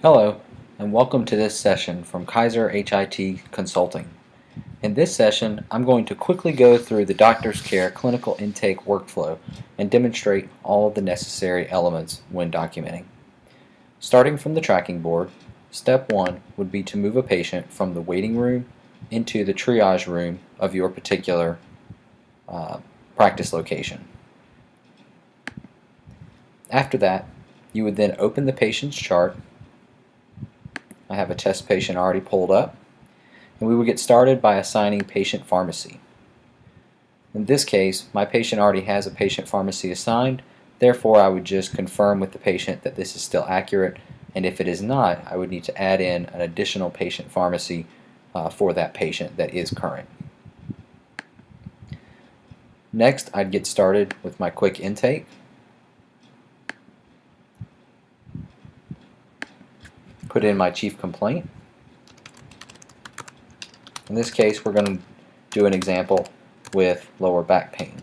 Hello, and welcome to this session from Kyzer HIT Consulting. In this session, I'm going to quickly go through the doctor's care clinical intake workflow and demonstrate all of the necessary elements when documenting. Starting from the tracking board, step 1 would be to move a patient from the waiting room into the triage room of your particular practice location. After that, you would then open the patient's chart. I have a test patient already pulled up, and we would get started by assigning patient pharmacy. In this case, my patient already has a patient pharmacy assigned, therefore I would just confirm with the patient that this is still accurate, and if it is not, I would need to add in an additional patient pharmacy for that patient that is current. Next, I'd get started with my quick intake. Put in my chief complaint. In this case, we're going to do an example with lower back pain.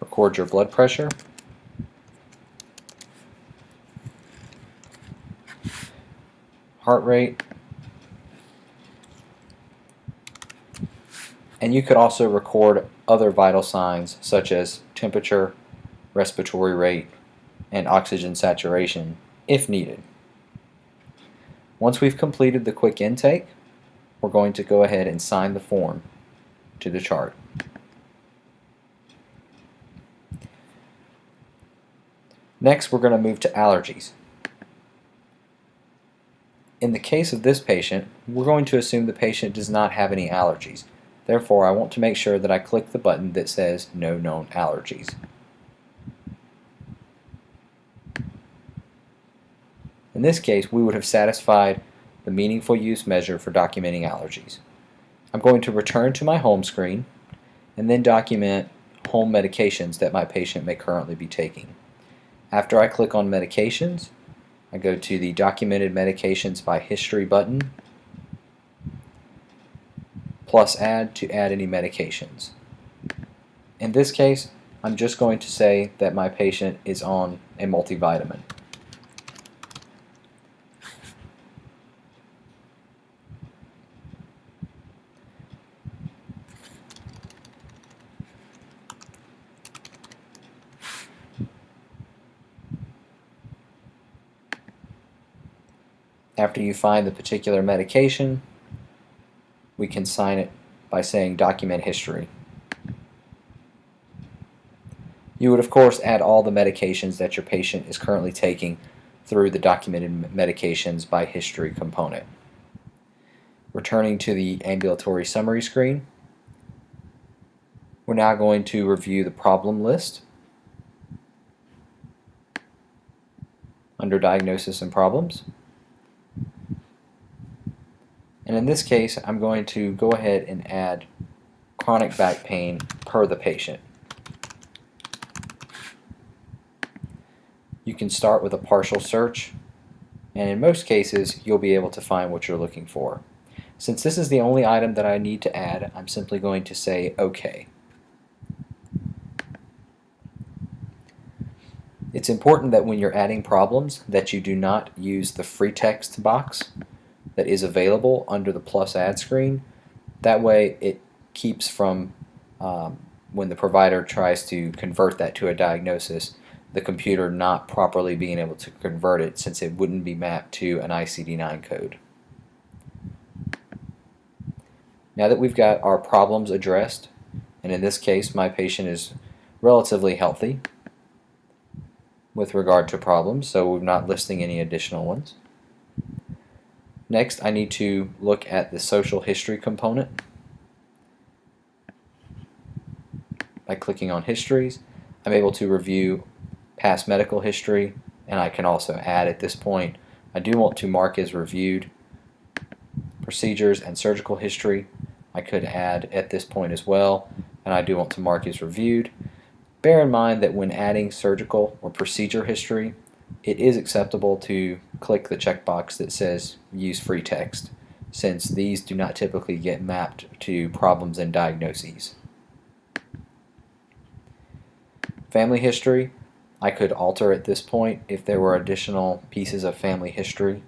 Record your blood pressure. Heart rate. And you could also record other vital signs such as temperature, respiratory rate, and oxygen saturation if needed. Once we've completed the quick intake, we're going to go ahead and sign the form to the chart. Next, we're going to move to allergies. In the case of this patient, we're going to assume the patient does not have any allergies. Therefore, I want to make sure that I click the button that says No Known Allergies. In this case, we would have satisfied the meaningful use measure for documenting allergies. I'm going to return to my home screen and then document home medications that my patient may currently be taking. After I click on Medications, I go to the Documented Medications by History button, plus Add to add any medications. In this case, I'm just going to say that my patient is on a multivitamin. After you find the particular medication, we can sign it by saying Document History. You would of course add all the medications that your patient is currently taking through the Documented Medications by History component. Returning to the ambulatory summary screen, we're now going to review the problem list under Diagnosis and Problems. And in this case, I'm going to go ahead and add chronic back pain per the patient. You can start with a partial search, and in most cases, you'll be able to find what you're looking for. Since this is the only item that I need to add, I'm simply going to say OK. It's important that when you're adding problems that you do not use the free text box that is available under the plus add screen. That way it keeps from when the provider tries to convert that to a diagnosis, the computer not properly being able to convert it since it wouldn't be mapped to an ICD-9 code. Now that we've got our problems addressed, and in this case my patient is relatively healthy with regard to problems, so we're not listing any additional ones. Next, I need to look at the social history component. By clicking on Histories, I'm able to review past medical history, and I can also add at this point. I do want to mark as reviewed procedures and surgical history. I could add at this point as well, and I do want to mark as reviewed. Bear in mind that when adding surgical or procedure history, it is acceptable to click the checkbox that says use free text. since these do not typically get mapped to problems and diagnoses. Family history, I could alter at this point if there were additional pieces of family history.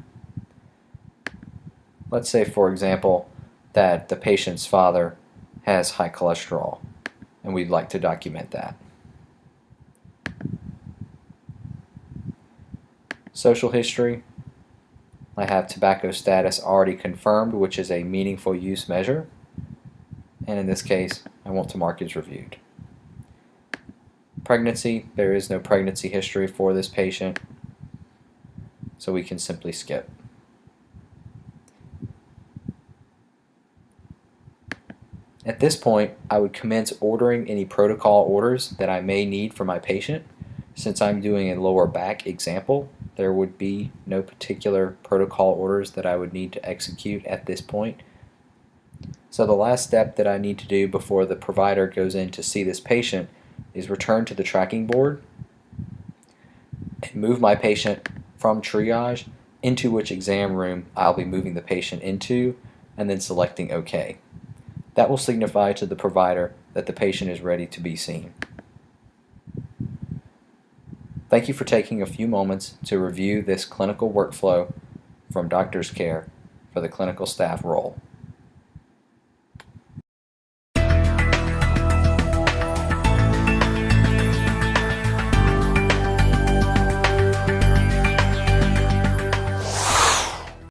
Let's say, for example, that the patient's father has high cholesterol, and we'd like to document that. Social history, I have tobacco status already confirmed, which is a meaningful use measure, and in this case, I want to mark as reviewed. Pregnancy, there is no pregnancy history for this patient, so we can simply skip. At this point, I would commence ordering any protocol orders that I may need for my patient. Since I'm doing a lower back example, there would be no particular protocol orders that I would need to execute at this point. So the last step that I need to do before the provider goes in to see this patient is return to the tracking board and move my patient from triage into which exam room I'll be moving the patient into, and then selecting OK. That will signify to the provider that the patient is ready to be seen. Thank you for taking a few moments to review this clinical workflow from Doctor's Care for the clinical staff role.